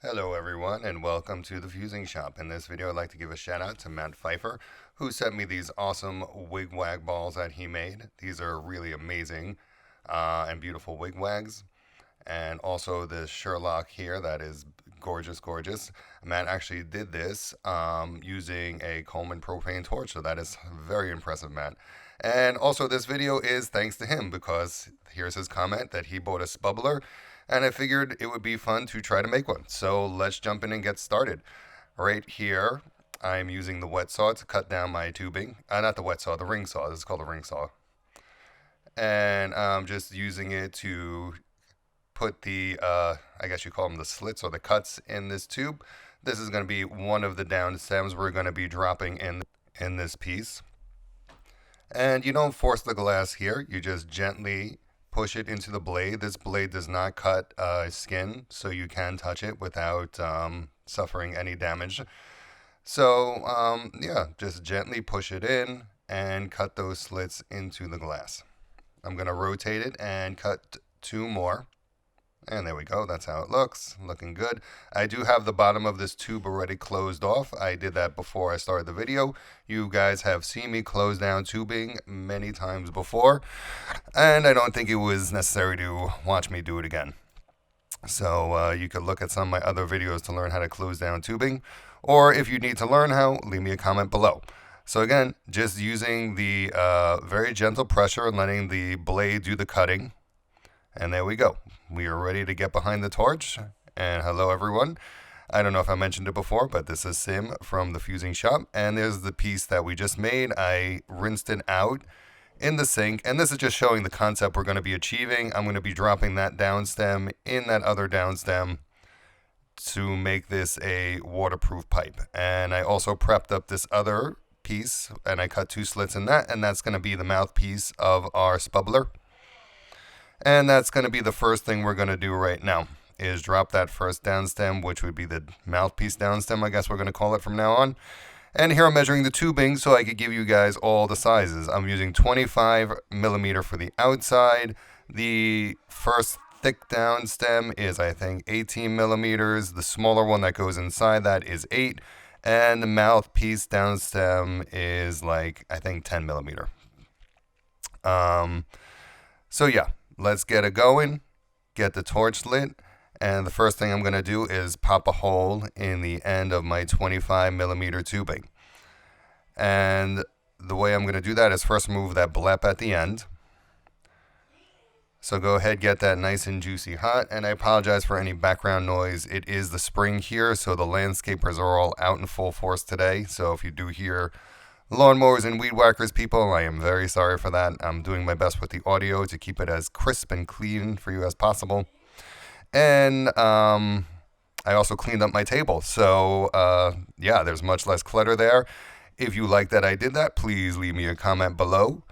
Hello everyone and welcome to the Fusing Shop. In this video I'd like to give a shout out to Matt Pfeiffer who sent me these awesome wig wag balls that he made. These are really amazing and beautiful wig wags. And also this Sherlock here that is gorgeous. Matt actually did this using a Coleman propane torch, so that is very impressive, Matt. And also this video is thanks to him because here's his comment that he bought a Spubbler and I figured it would be fun to try to make one. So let's jump in and get started. Right here, I'm using the wet saw to cut down my tubing. Not the wet saw, the ring saw. This is called a ring saw. And I'm just using it to put the, I guess you call them the slits or the cuts in this tube. This is going to be one of the down stems we're going to be dropping in this piece. And you don't force the glass here. You just gently push it into the blade. This blade does not cut skin, so you can touch it without suffering any damage. So yeah, just gently push it in and cut those slits into the glass. I'm going to rotate it and cut two more. And there we go. That's how it looks. Looking good. I do have the bottom of this tube already closed off. I did that before I started the video. You guys have seen me close down tubing many times before. And I don't think it was necessary to watch me do it again. So you could look at some of my other videos to learn how to close down tubing. Or if you need to learn how, leave me a comment below. So again, just using the very gentle pressure and letting the blade do the cutting. And there we go. We are ready to get behind the torch. And hello everyone. I don't know if I mentioned it before, but this is Sim from the Fusing Shop. And there's the piece that we just made. I rinsed it out in the sink. And this is just showing the concept we're going to be achieving. I'm going to be dropping that downstem in that other downstem to make this a waterproof pipe. And I also prepped up this other piece and I cut two slits in that. And that's going to be the mouthpiece of our Spubbler. And that's going to be the first thing we're going to do right now, is drop that first downstem, which would be the mouthpiece downstem, I guess we're going to call it from now on. And here I'm measuring the tubing so I could give you guys all the sizes. I'm using 25 millimeter for the outside. The first thick downstem is, I think, 18 millimeters. The smaller one that goes inside that is 8. And the mouthpiece downstem is like, I think, 10 millimeter. So yeah. Let's get it going, get the torch lit, and the first thing I'm going to do is pop a hole in the end of my 25 millimeter tubing. And the way I'm going to do that is first remove that blep at the end. So go ahead, get that nice and juicy hot, and I apologize for any background noise. It is the spring here, so the landscapers are all out in full force today, so if you do hear lawnmowers and weed whackers, people, I am very sorry for that. I'm doing my best with the audio to keep it as crisp and clean for you as possible. And I also cleaned up my table. So yeah, there's much less clutter there. If you like that I did that, please leave me a comment below.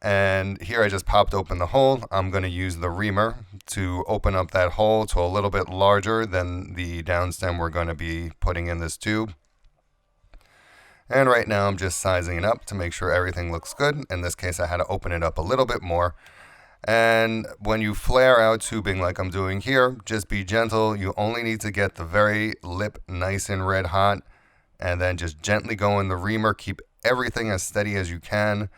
And here I just popped open the hole. I'm going to use the reamer to open up that hole to a little bit larger than the downstem we're going to be putting in this tube. And right now I'm just sizing it up to make sure everything looks good. In this case, I had to open it up a little bit more. And when you flare out tubing like I'm doing here, just be gentle. You only need to get the very lip nice and red hot. And then just gently go in the reamer. Keep everything as steady as you can.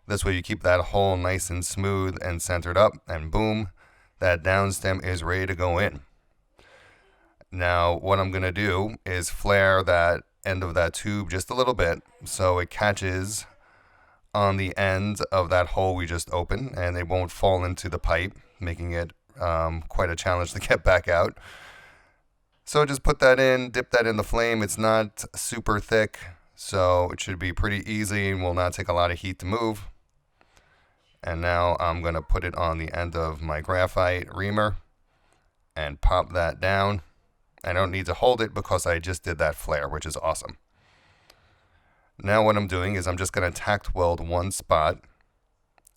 This way you keep that hole nice and smooth and centered up. And boom, that downstem is ready to go in. Now what I'm going to do is flare that end of that tube just a little bit so it catches on the end of that hole we just opened and it won't fall into the pipe, making it quite a challenge to get back out. So just put that in, dip that in the flame. It's not super thick, so it should be pretty easy and will not take a lot of heat to move. And now I'm going to put it on the end of my graphite reamer and pop that down. I don't need to hold it because I just did that flare, which is awesome. Now what I'm doing is I'm just going to tack weld one spot.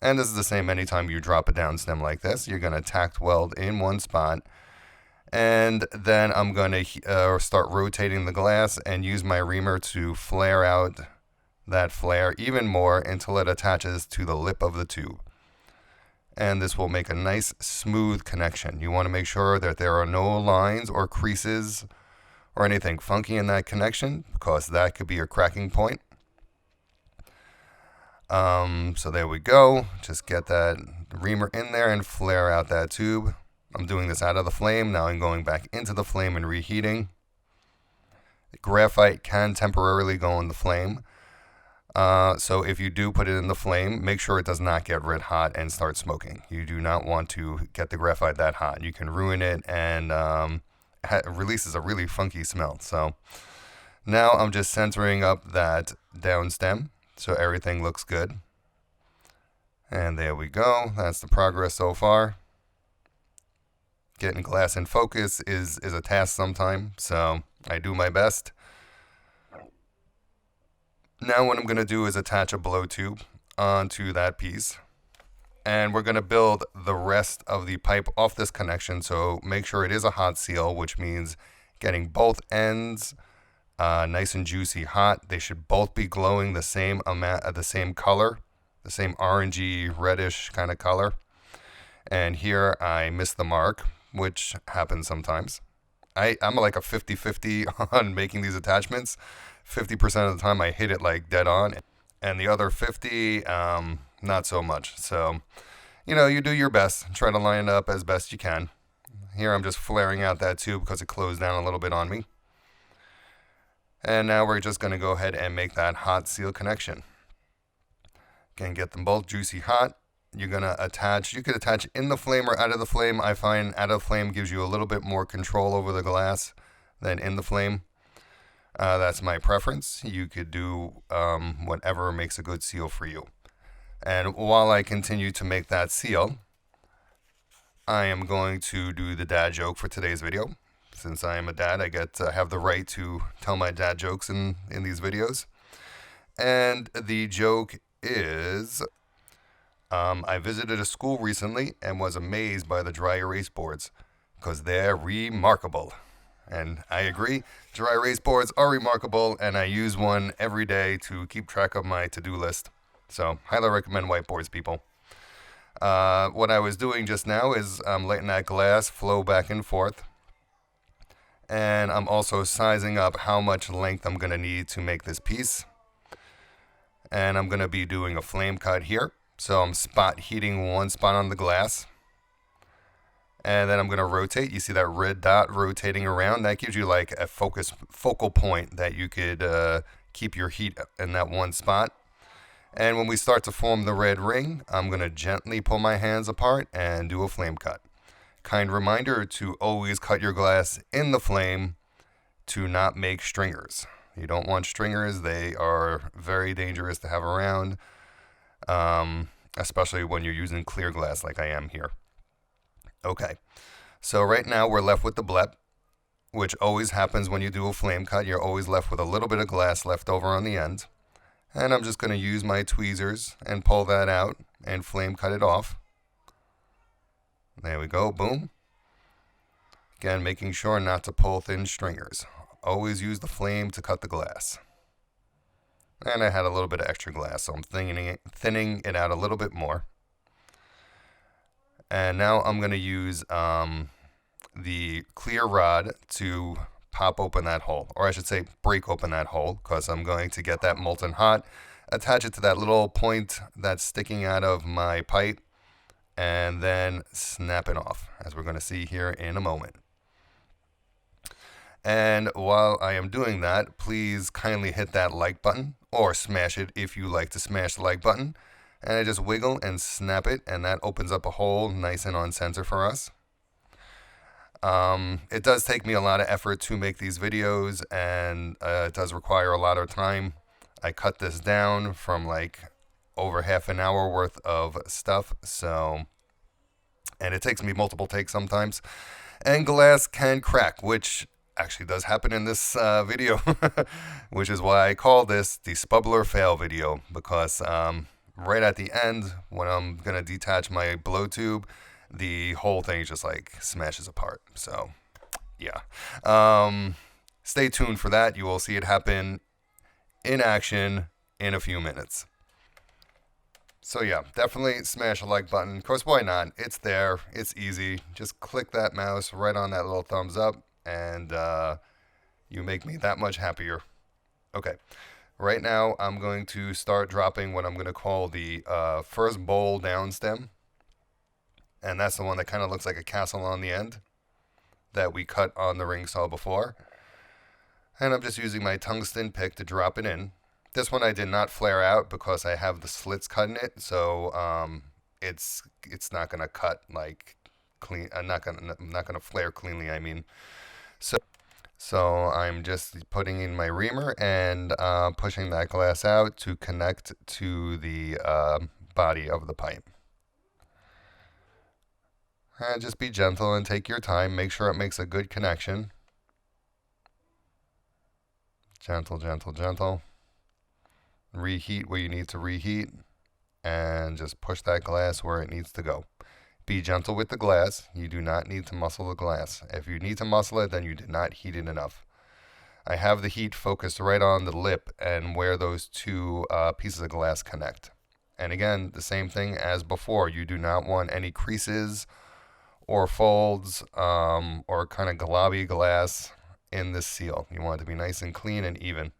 And this is the same anytime you drop a downstem like this. You're going to tack weld in one spot. And then I'm going to start rotating the glass and use my reamer to flare out that flare even more until it attaches to the lip of the tube. and this will make a nice smooth connection. You want to make sure that there are no lines or creases or anything funky in that connection, because that could be your cracking point. So there we go. Just get that reamer in there and flare out that tube. I'm doing this out of the flame. Now I'm going back into the flame and reheating. Graphite can temporarily go in the flame. So if you do put it in the flame, make sure it does not get red hot and start smoking. You do not want to get the graphite that hot. You can ruin it, and it releases a really funky smell. So now I'm just centering up that downstem so everything looks good. And there we go. That's the progress so far. Getting glass in focus is a task sometimes, so I do my best. Now what I'm going to do is attach a blow tube onto that piece. And we're going to build the rest of the pipe off this connection, so make sure it is a hot seal, which means getting both ends nice and juicy hot. They should both be glowing the same amount, the same color, the same orangey reddish kind of color. And here I missed the mark, which happens sometimes. I'm like a 50-50 on making these attachments. 50% of the time I hit it like dead on, and the other 50, not so much. So, you do your best. Try to line it up as best you can. Here I'm just flaring out that tube because it closed down a little bit on me. And now we're just going to go ahead and make that hot seal connection. Again, get them both juicy hot. You're going to attach, you could attach in the flame or out of the flame. I find out of the flame gives you a little bit more control over the glass than in the flame. That's my preference. You could do whatever makes a good seal for you. And while I continue to make that seal, I am going to do the dad joke for today's video. Since I am a dad, I get to have the right to tell my dad jokes in these videos. And the joke is, I visited a school recently and was amazed by the dry erase boards because they're remarkable. And I agree, dry erase boards are remarkable, and I use one every day to keep track of my to-do list. So, highly recommend whiteboards, people. What I was doing just now is I'm letting that glass flow back and forth. And I'm also sizing up how much length I'm going to need to make this piece. And I'm going to be doing a flame cut here. So I'm spot heating one spot on the glass. And then I'm going to rotate. You see that red dot rotating around? That gives you like a focal point that you could keep your heat in that one spot. And when we start to form the red ring, I'm going to gently pull my hands apart and do a flame cut. Kind reminder to always cut your glass in the flame to not make stringers. You don't want stringers. They are very dangerous to have around, especially when you're using clear glass like I am here. Okay, so right now we're left with the blep, which always happens when you do a flame cut. You're always left with a little bit of glass left over on the end. And I'm just going to use my tweezers and pull that out and flame cut it off. There we go, boom. Again, making sure not to pull thin stringers. Always use the flame to cut the glass. And I had a little bit of extra glass, so I'm thinning it out a little bit more. And now I'm going to use the clear rod to pop open that hole, or I should say break open that hole, because I'm going to get that molten hot, attach it to that little point that's sticking out of my pipe, and then snap it off, as we're going to see here in a moment. And while I am doing that, please kindly hit that like button, or smash it if you like to smash the like button. And I just wiggle and snap it, and that opens up a hole nice and on center for us. It does take me a lot of effort to make these videos, and it does require a lot of time. I cut this down from like over half an hour worth of stuff, and it takes me multiple takes sometimes. And glass can crack, which actually does happen in this video, which is why I call this the Spubbler fail video, because right at the end, when I'm going to detach my blow tube, the whole thing just like smashes apart. So, yeah. Stay tuned for that. You will see it happen in action in a few minutes. So yeah, definitely smash a like button. Of course, why not? It's there. It's easy. Just click that mouse right on that little thumbs up, and you make me that much happier. Okay, right now I'm going to start dropping what I'm going to call the first bowl downstem, and that's the one that kind of looks like a castle on the end that we cut on the ring saw before. And I'm just using my tungsten pick to drop it in. This one I did not flare out because I have the slits cut in it, so it's not gonna cut like clean. I'm not gonna flare cleanly. I mean, so I'm just putting in my reamer and pushing that glass out to connect to the body of the pipe. And just be gentle and take your time. Make sure it makes a good connection. Gentle, gentle, gentle. Reheat where you need to reheat, and just push that glass where it needs to go. Be gentle with the glass. You do not need to muscle the glass. If you need to muscle it, then you did not heat it enough. I have the heat focused right on the lip and where those two pieces of glass connect. And again, the same thing as before. You do not want any creases or folds or kind of globby glass in this seal. You want it to be nice and clean and even,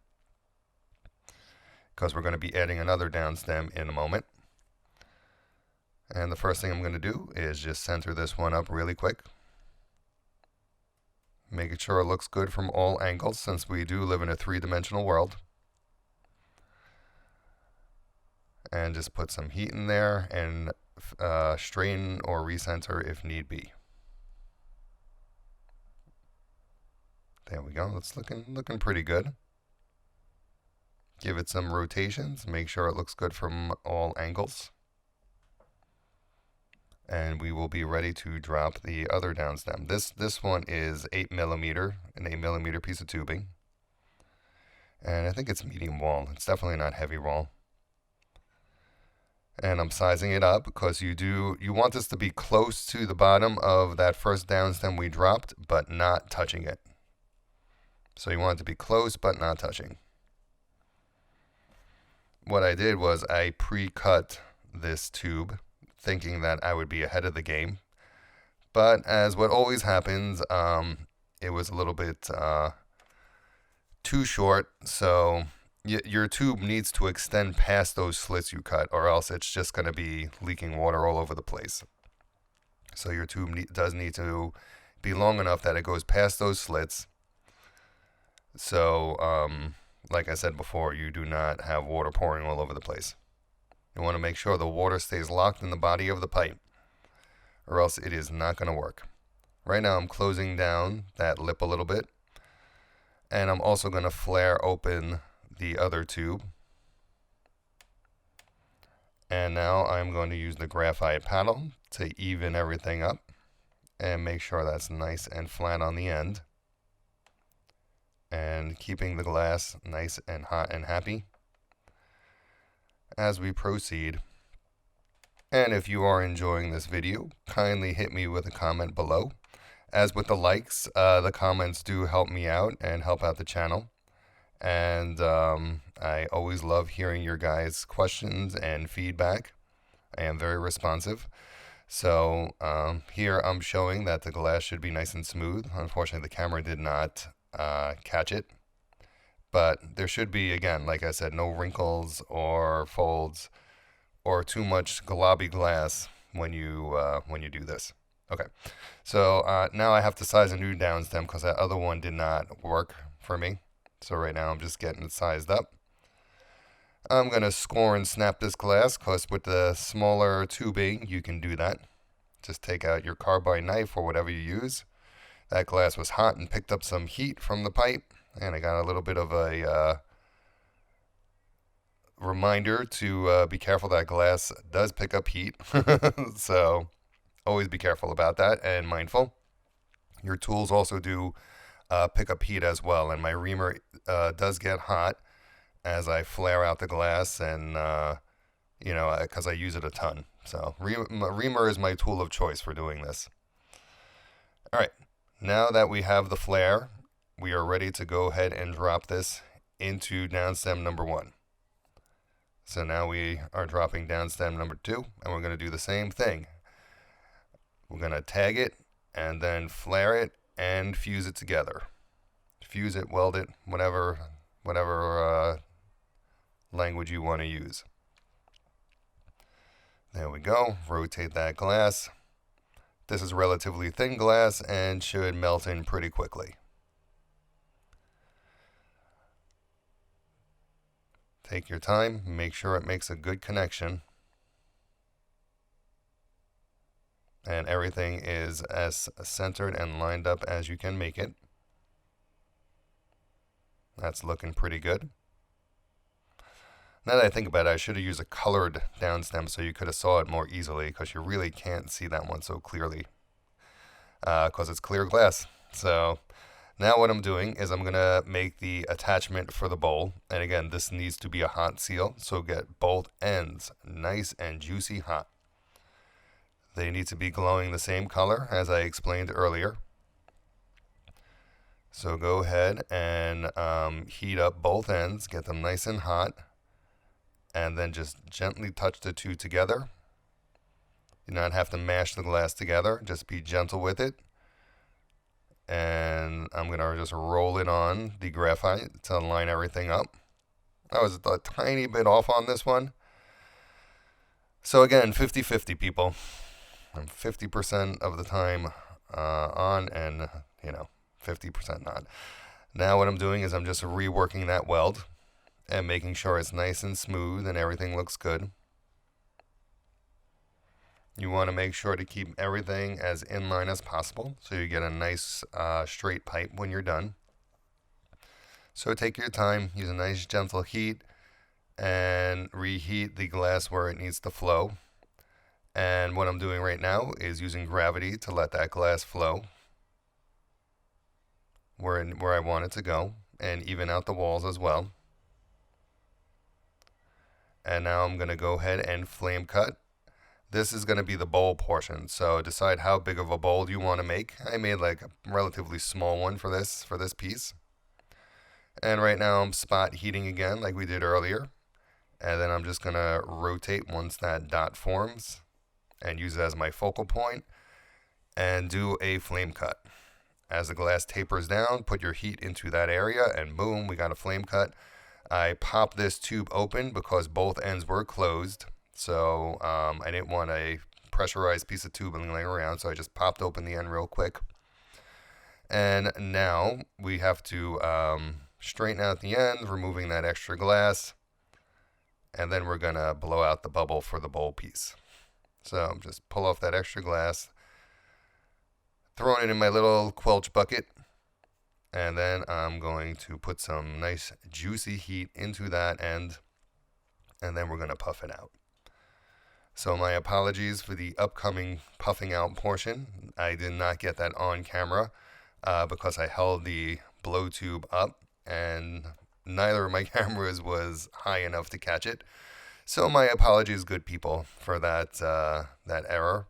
because we're going to be adding another downstem in a moment. And the first thing I'm going to do is just center this one up really quick, making sure it looks good from all angles, since we do live in a three-dimensional world. And just put some heat in there and straighten or recenter if need be. There we go. It's looking pretty good. Give it some rotations. Make sure it looks good from all angles. And we will be ready to drop the other downstem. This one is 8mm, an 8mm piece of tubing. And I think it's medium wall. It's definitely not heavy wall. And I'm sizing it up because you want this to be close to the bottom of that first downstem we dropped, but not touching it. So you want it to be close but not touching. What I did was I pre-cut this tube, thinking that I would be ahead of the game. But as what always happens, it was a little bit too short, so your tube needs to extend past those slits you cut, or else it's just going to be leaking water all over the place. So your tube does need to be long enough that it goes past those slits. So, like I said before, you do not have water pouring all over the place. You want to make sure the water stays locked in the body of the pipe, or else it is not going to work. Right now I'm closing down that lip a little bit, and I'm also going to flare open the other tube. And now I'm going to use the graphite paddle to even everything up and make sure that's nice and flat on the end, and keeping the glass nice and hot and happy as we proceed. And if you are enjoying this video, kindly hit me with a comment below. As with the likes, the comments do help me out and help out the channel. And I always love hearing your guys' questions and feedback. I am very responsive. So here I'm showing that the glass should be nice and smooth. Unfortunately, the camera did not catch it. But there should be, again, like I said, no wrinkles or folds or too much globby glass when you do this. Okay, so now I have to size a new downstem because that other one did not work for me. So right now I'm just getting it sized up. I'm going to score and snap this glass because with the smaller tubing you can do that. Just take out your carbide knife or whatever you use. That glass was hot and picked up some heat from the pipe, and I got a little bit of a reminder to be careful. That glass does pick up heat. So always be careful about that and mindful. Your tools also do pick up heat as well, and my reamer does get hot as I flare out the glass, and because I use it a ton. So reamer is my tool of choice for doing this. All right, now that we have the flare, we are ready to go ahead and drop this into downstem number 1. So now we are dropping downstem number 2, and we're going to do the same thing. We're going to tag it and then flare it and fuse it together. Fuse it, weld it, whatever language you want to use. There we go. Rotate that glass. This is relatively thin glass and should melt in pretty quickly. Take your time, make sure it makes a good connection. And everything is as centered and lined up as you can make it. That's looking pretty good. Now that I think about it, I should have used a colored downstem so you could have saw it more easily, because you really can't see that one so clearly because it's clear glass. So now what I'm doing is I'm going to make the attachment for the bowl. And again, this needs to be a hot seal, so get both ends nice and juicy hot. They need to be glowing the same color as I explained earlier. So go ahead and heat up both ends, get them nice and hot, and then just gently touch the two together. You do not have to mash the glass together, just be gentle with it. And I'm going to just roll it on the graphite to line everything up. I was a tiny bit off on this one. So again, 50-50 people. I'm 50% of the time on and, 50% not. Now what I'm doing is I'm just reworking that weld and making sure it's nice and smooth and everything looks good. You want to make sure to keep everything as in line as possible so you get a nice straight pipe when you're done. So take your time, use a nice gentle heat, and reheat the glass where it needs to flow. And what I'm doing right now is using gravity to let that glass flow where I want it to go, and even out the walls as well. And now I'm going to go ahead and flame cut. This is going to be the bowl portion, so decide how big of a bowl you want to make. I made like a relatively small one for this piece. And right now I'm spot heating again like we did earlier. And then I'm just going to rotate once that dot forms and use it as my focal point and do a flame cut. As the glass tapers down, put your heat into that area and boom, we got a flame cut. I popped this tube open because both ends were closed. So I didn't want a pressurized piece of tubing laying around, so I just popped open the end real quick. And now we have to straighten out the end, removing that extra glass. And then we're going to blow out the bubble for the bowl piece. So just pull off that extra glass, throwing it in my little Quelch bucket. And then I'm going to put some nice juicy heat into that end. And then we're going to puff it out. So my apologies for the upcoming puffing out portion. I did not get that on camera because I held the blow tube up and neither of my cameras was high enough to catch it. So my apologies, good people, for that error.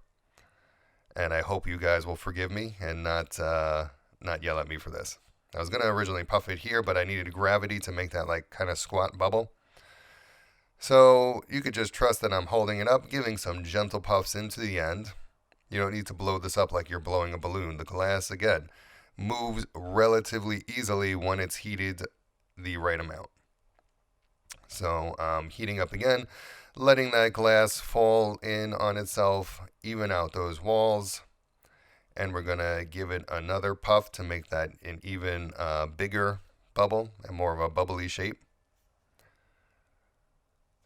And I hope you guys will forgive me and not yell at me for this. I was going to originally puff it here, but I needed gravity to make that like kind of squat bubble. So you could just trust that I'm holding it up, giving some gentle puffs into the end. You don't need to blow this up like you're blowing a balloon. The glass, again, moves relatively easily when it's heated the right amount. So heating up again, letting that glass fall in on itself, even out those walls. And we're going to give it another puff to make that an even bigger bubble and more of a bubbly shape.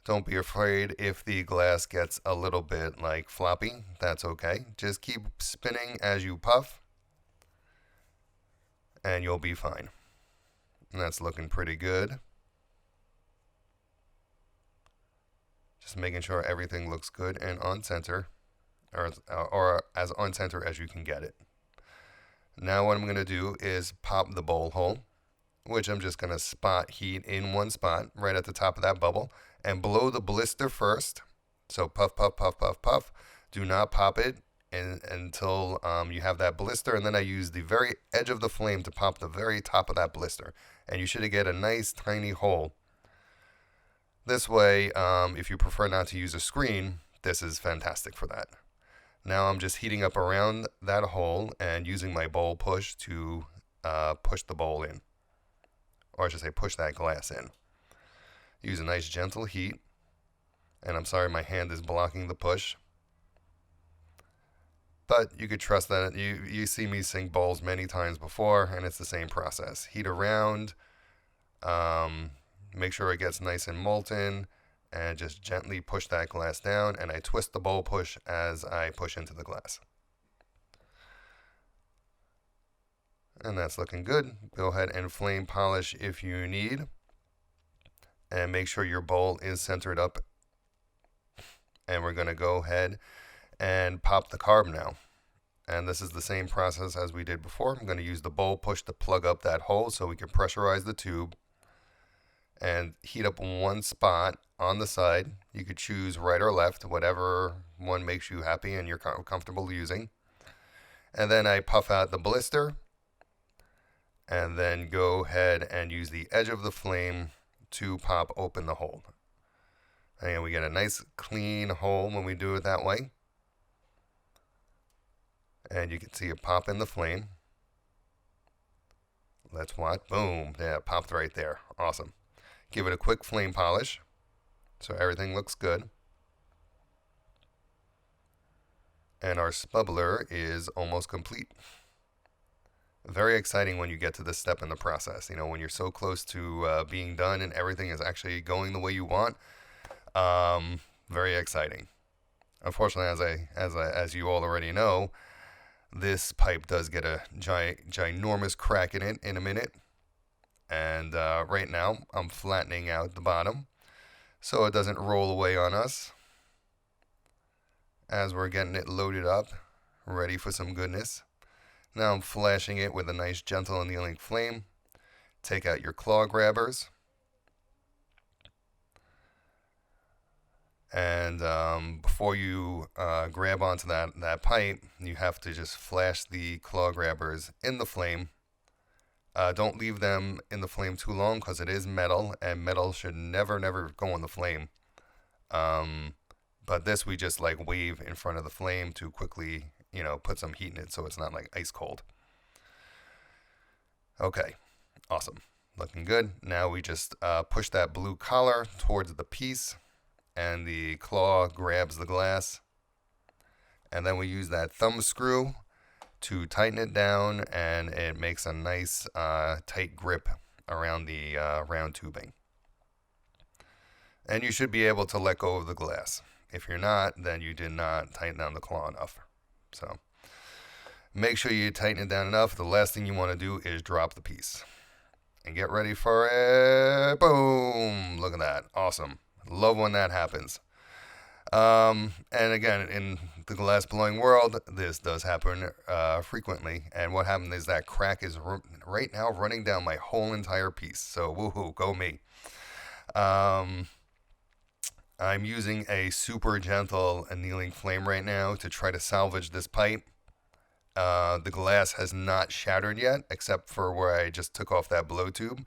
Don't be afraid if the glass gets a little bit like floppy. That's okay. Just keep spinning as you puff and you'll be fine. And that's looking pretty good. Just making sure everything looks good and on center, or as on center as you can get it. Now what I'm going to do is pop the bowl hole, which I'm just going to spot heat in one spot right at the top of that bubble and blow the blister first. So puff, puff, puff, puff, puff. Do not pop it until you have that blister. And then I use the very edge of the flame to pop the very top of that blister. And you should get a nice tiny hole. This way, if you prefer not to use a screen, this is fantastic for that. Now I'm just heating up around that hole and using my bowl push to push the bowl in. Or I should say push that glass in. Use a nice gentle heat. And I'm sorry my hand is blocking the push. But you could trust that. You see me sink bowls many times before, and it's the same process. Heat around, make sure it gets nice and molten, and just gently push that glass down, and I twist the bowl push as I push into the glass. And that's looking good. Go ahead and flame polish if you need. And make sure your bowl is centered up. And we're going to go ahead and pop the carb now. And this is the same process as we did before. I'm going to use the bowl push to plug up that hole so we can pressurize the tube and heat up one spot on the side. You could choose right or left, whatever one makes you happy and you're comfortable using. And then I puff out the blister and then go ahead and use the edge of the flame to pop open the hole. And we get a nice clean hole when we do it that way. And you can see it pop in the flame. Let's watch. Boom. Yeah, it popped right there. Awesome. Give it a quick flame polish so everything looks good. And our spubbler is almost complete. Very exciting when you get to this step in the process. You know, when you're so close to being done and everything is actually going the way you want. Very exciting. Unfortunately, as you all already know, this pipe does get a ginormous crack in it in a minute. And right now, I'm flattening out the bottom so it doesn't roll away on us as we're getting it loaded up, ready for some goodness. Now I'm flashing it with a nice gentle annealing flame. Take out your claw grabbers. And before you grab onto that pipe, you have to just flash the claw grabbers in the flame. Don't leave them in the flame too long because it is metal, and metal should never go in the flame. But this we just like wave in front of the flame to quickly, put some heat in it so it's not like ice cold. Okay, awesome. Looking good. Now we just push that blue collar towards the piece. And the claw grabs the glass. And then we use that thumb screw to tighten it down, and it makes a nice tight grip around the round tubing. And you should be able to let go of the glass. If you're not, then you did not tighten down the claw enough. So make sure you tighten it down enough. The last thing you want to do is drop the piece. And get ready for it. Boom! Look at that. Awesome. Love when that happens. And again, in the glass blowing world, this does happen frequently. And what happened is that crack is right now running down my whole entire piece. So woohoo, go me. I'm using a super gentle annealing flame right now to try to salvage this pipe. The glass has not shattered yet, except for where I just took off that blow tube.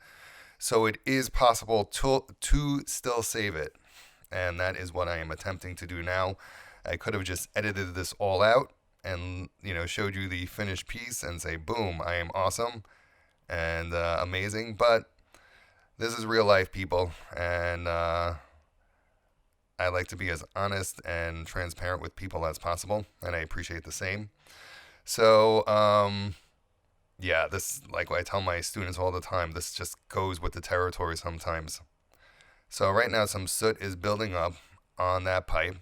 So it is possible to still save it. And that is what I am attempting to do now. I could have just edited this all out and, showed you the finished piece and say, boom, I am awesome and amazing. But this is real life, people. And I like to be as honest and transparent with people as possible. And I appreciate the same. So, yeah, this, like I tell my students all the time, this just goes with the territory sometimes. So right now some soot is building up on that pipe,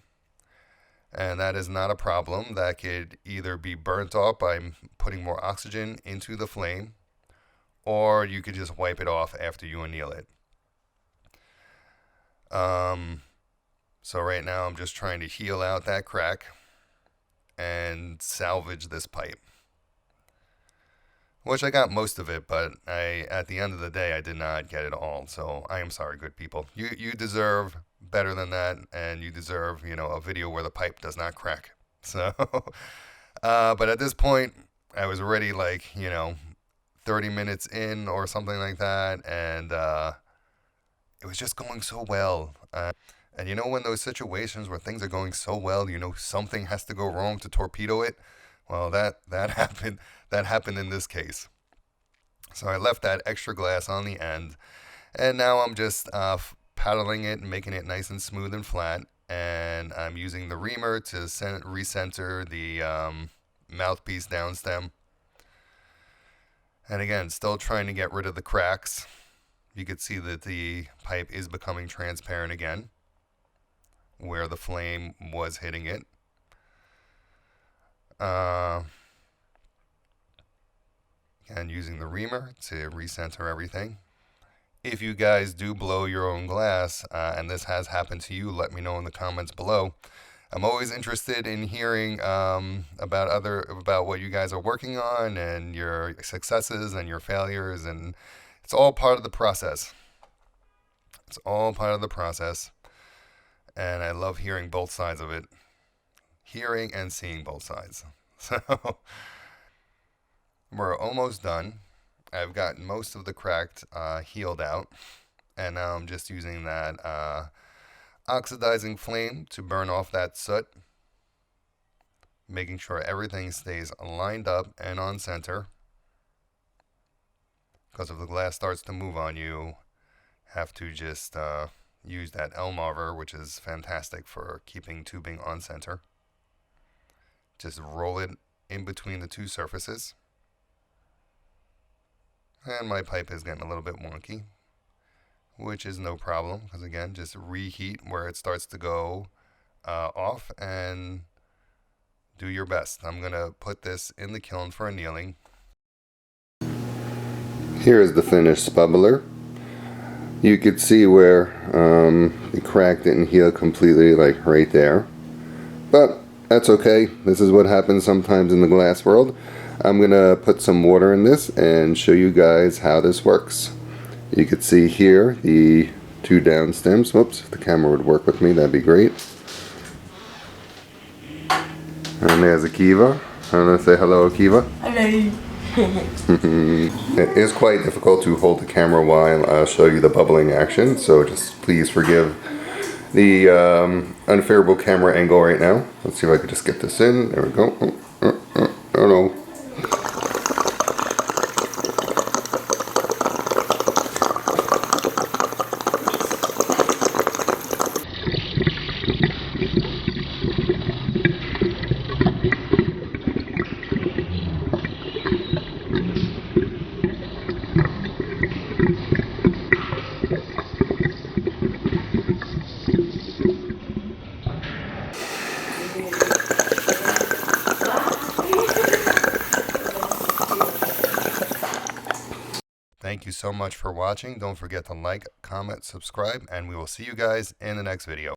and that is not a problem. That could either be burnt off by putting more oxygen into the flame, or you could just wipe it off after you anneal it. So right now I'm just trying to heal out that crack and salvage this pipe. Which I got most of it, but at the end of the day, I did not get it all. So I am sorry, good people. You deserve better than that, and you deserve, a video where the pipe does not crack. So, but at this point, I was already 30 minutes in or something like that, and it was just going so well. And you know, when those situations where things are going so well, you know something has to go wrong to torpedo it. Well, that happened. That happened in this case. So I left that extra glass on the end, and now I'm just paddling it and making it nice and smooth and flat. And I'm using the reamer to recenter the mouthpiece downstem. And again, still trying to get rid of the cracks. You can see that the pipe is becoming transparent again, where the flame was hitting it. And using the reamer to recenter everything. If you guys do blow your own glass, and this has happened to you, let me know in the comments below. I'm always interested in hearing about what you guys are working on and your successes and your failures, and it's all part of the process. It's all part of the process, and I love hearing both sides of it, hearing and seeing both sides. So we're almost done. I've got most of the cracked healed out, and now I'm just using that oxidizing flame to burn off that soot, making sure everything stays lined up and on center, because if the glass starts to move on you, have to just use that Elmarver, which is fantastic for keeping tubing on center. Just roll it in between the two surfaces. And my pipe is getting a little bit wonky, which is no problem, because again, just reheat where it starts to go off and do your best. I'm going to put this in the kiln for annealing. Here is the finished Spubbler. You could see where the crack didn't heal completely, like right there. But that's okay. This is what happens sometimes in the glass world. I'm going to put some water in this and show you guys how this works. You can see here the two down stems. Whoops, if the camera would work with me, that'd be great. And there's Akiva. I'm going to say hello, Akiva. Hello. It is quite difficult to hold the camera while I show you the bubbling action, so just please forgive the unfavorable camera angle right now. Let's see if I can just get this in. There we go. Oh no. Thank you so much for watching. Don't forget to like, comment, subscribe, and we will see you guys in the next video.